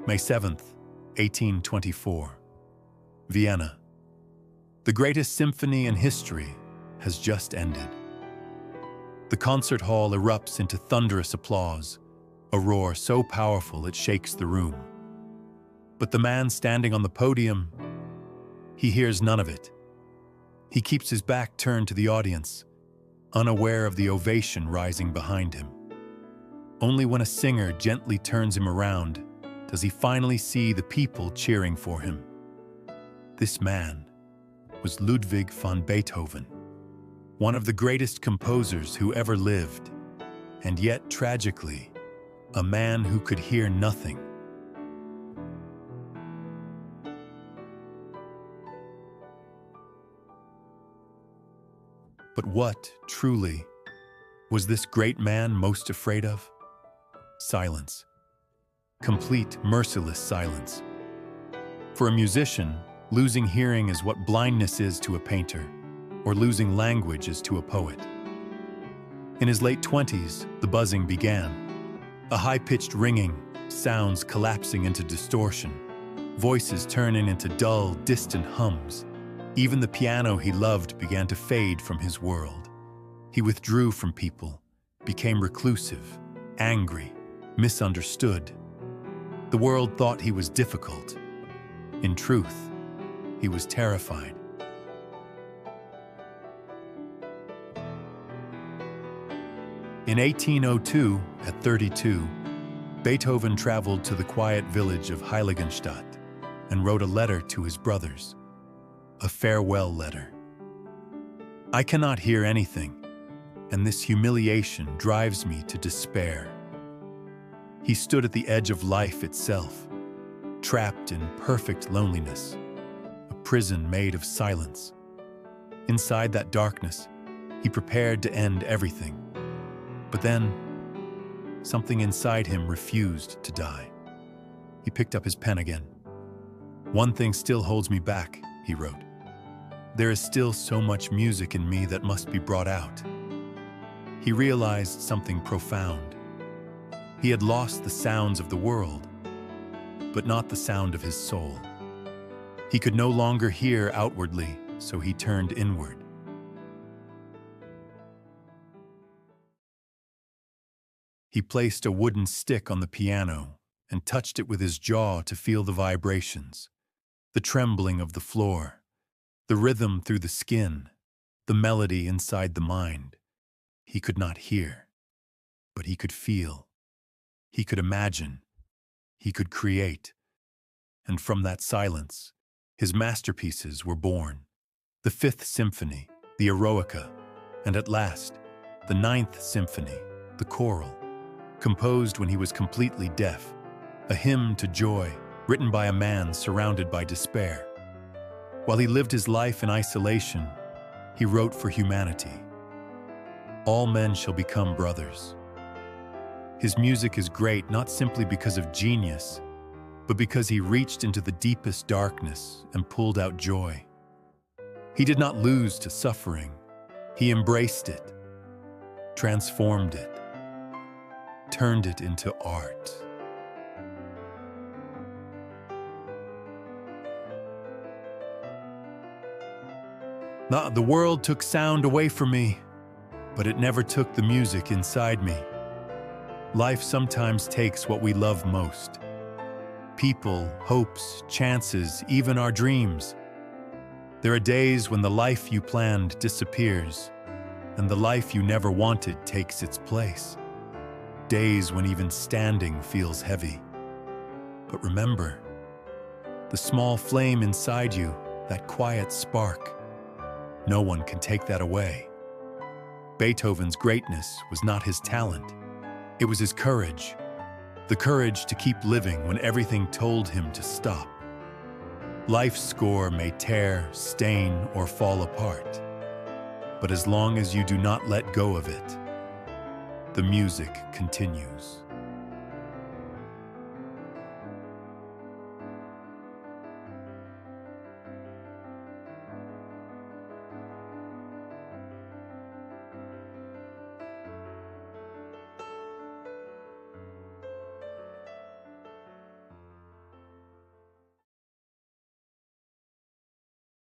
May 7th, 1824. Vienna. The greatest symphony in history has just ended. The concert hall erupts into thunderous applause, a roar so powerful it shakes the room. But the man standing on the podium, he hears none of it. He keeps his back turned to the audience, unaware of the ovation rising behind him. Only when a singer gently turns him around does he finally see the people cheering for him. This man was Ludwig van Beethoven, one of the greatest composers who ever lived, and yet, tragically, a man who could hear nothing. But what, truly, was this great man most afraid of? Silence. Complete, merciless silence. For a musician, losing hearing is what blindness is to a painter, or losing language is to a poet. In his late 20s, the buzzing began. A high-pitched ringing, sounds collapsing into distortion, voices turning into dull, distant hums. Even the piano he loved began to fade from his world. He withdrew from people, became reclusive, angry, misunderstood. The world thought he was difficult. In truth, he was terrified. In 1802, at 32, Beethoven traveled to the quiet village of Heiligenstadt and wrote a letter to his brothers, a farewell letter. I cannot hear anything, and this humiliation drives me to despair. He stood at the edge of life itself, trapped in perfect loneliness, a prison made of silence. Inside that darkness, he prepared to end everything. But then, something inside him refused to die. He picked up his pen again. One thing still holds me back, he wrote. There is still so much music in me that must be brought out. He realized something profound. He had lost the sounds of the world, but not the sound of his soul. He could no longer hear outwardly, so he turned inward. He placed a wooden stick on the piano and touched it with his jaw to feel the vibrations, the trembling of the floor, the rhythm through the skin, the melody inside the mind. He could not hear, but he could feel. He could imagine. He could create. And from that silence, his masterpieces were born. The Fifth Symphony, the Eroica, and at last, the Ninth Symphony, the Choral, composed when he was completely deaf, a hymn to joy written by a man surrounded by despair. While he lived his life in isolation, he wrote for humanity. All men shall become brothers. His music is great not simply because of genius, but because he reached into the deepest darkness and pulled out joy. He did not lose to suffering. He embraced it, transformed it, turned it into art. The world took sound away from me, but it never took the music inside me. Life sometimes takes what we love most. People, hopes, chances, even our dreams. There are days when the life you planned disappears, and the life you never wanted takes its place. Days when even standing feels heavy. But remember, the small flame inside you, that quiet spark, no one can take that away. Beethoven's greatness was not his talent. It was his courage. The courage to keep living when everything told him to stop. Life's score may tear, stain, or fall apart. But as long as you do not let go of it, the music continues.